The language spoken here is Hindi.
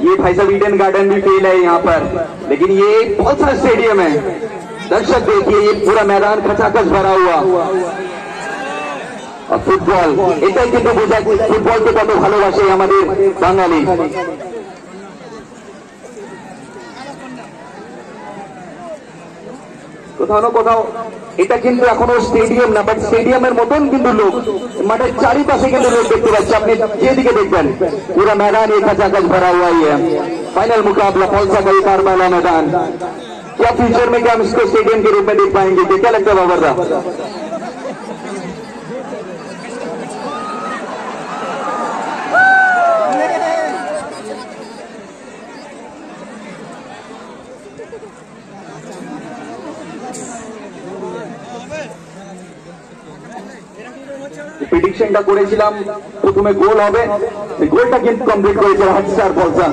ये भाई साहब ईडन गार्डन भी फेल है यहाँ पर, लेकिन ये बहुत सा स्टेडियम है। दर्शक देखिए, ये पूरा मैदान खचाखच भरा हुआ। और ফুটবল এটাই কিন্তু বোঝায় ফুটবলকে কত ভালোবাসে আমাদের বাঙালি। কোথাও না কোথাও এটা কিন্তু এখনো স্টেডিয়াম না, বাট স্টেডিয়ামের মতন কিন্তু লোক মাঠের চারিপাশে কিন্তু लोग देखते पाচ্ছি। আপনি যেদিকে দেখবেন पूरा मैदान एक खचाखच भरा हुआ ही है। फाइनल मुकाबला पौलसा का कारबाला मैदान। क्या फ्यूचर में क्या हम इसको स्टेडियम के रूप में देख पाएंगे? क्या लगता है बाबर साहब? প্রেডিকশনটা করেছিলাম প্রথমে গোল হবে, গোলটা কিন্তু কমপ্লিট করেছে হটস্টার পলসা।